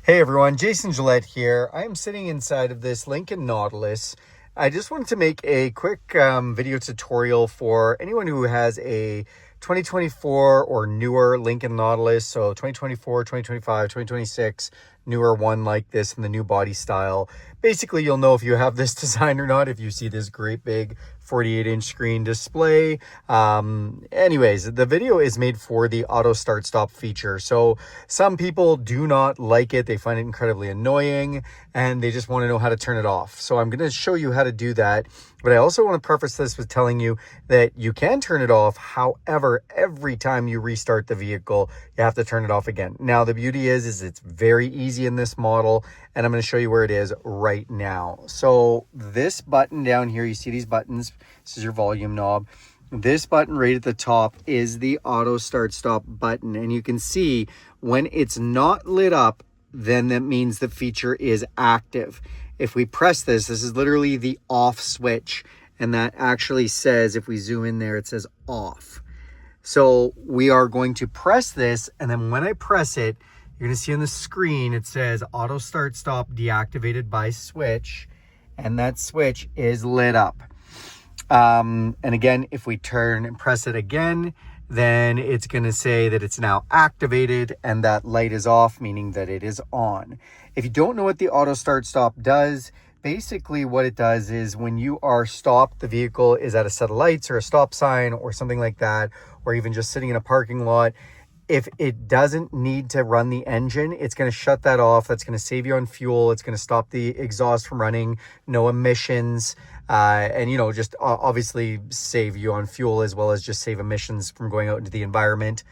Hey everyone, Jason Gillett here. I am sitting inside of this Lincoln Nautilus. I just wanted to make a quick video tutorial for anyone who has a 2024 or newer Lincoln Nautilus. So 2024, 2025, 2026, newer one like this in the new body style. Basically, you'll know if you have this design or not if you see this great big 48-inch screen display. Anyways, the video is made for the auto start stop feature. So some people do not like it. They find it incredibly annoying and they just want to know how to turn it off. So I'm going to show you how to do that. But I also want to preface this with telling you that you can turn it off. However, every time you restart the vehicle, you have to turn it off again. Now, the beauty is it's very easy in this model, and I'm going to show you where it is right now. So this button down here, you see these buttons. This is your volume knob. This button right at the top is the auto start stop button. And you can see when it's not lit up, then that means the feature is active. If we press this, this is literally the off switch. And that actually says, if we zoom in there, it says off. So we are going to press this. And then when I press it, you're going to see on the screen, it says auto start stop deactivated by switch. And that switch is lit up. And again, if we turn and press it again, then it's going to say that it's now activated and that light is off, meaning that it is on. If you don't know what the auto start stop does, basically what it does is when you are stopped, the vehicle is at a set of lights or a stop sign or something like that, or even just sitting in a parking lot. If it doesn't need to run the engine, it's going to shut that off. That's going to save you on fuel. It's going to stop the exhaust from running, no emissions, and, you know, just obviously save you on fuel as well as just save emissions from going out into the environment.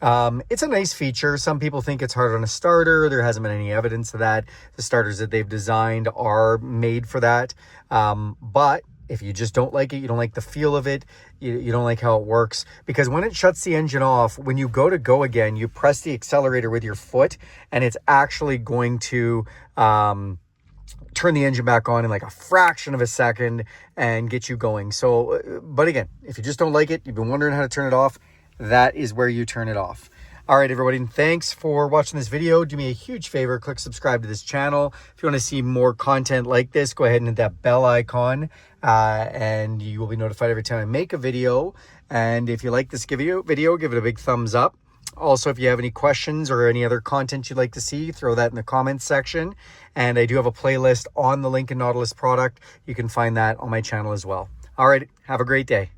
It's a nice feature. Some people think it's hard on a starter. There hasn't been any evidence of that. The starters that they've designed are made for that. But if you just don't like it, you don't like the feel of it, you don't like how it works, because when it shuts the engine off, when you go to go again, you press the accelerator with your foot and it's actually going to turn the engine back on in like a fraction of a second and get you going. So, but again, if you just don't like it, you've been wondering how to turn it off, that is where you turn it off. All right, everybody, thanks for watching this video. Do me a huge favor, click subscribe to this channel. If you want to see more content like this, go ahead and hit that bell icon, and you will be notified every time I make a video. And if you like this video, give it a big thumbs up. Also, if you have any questions or any other content you'd like to see, throw that in the comments section. And I do have a playlist on the Lincoln Nautilus product. You can find that on my channel as well. All right, have a great day.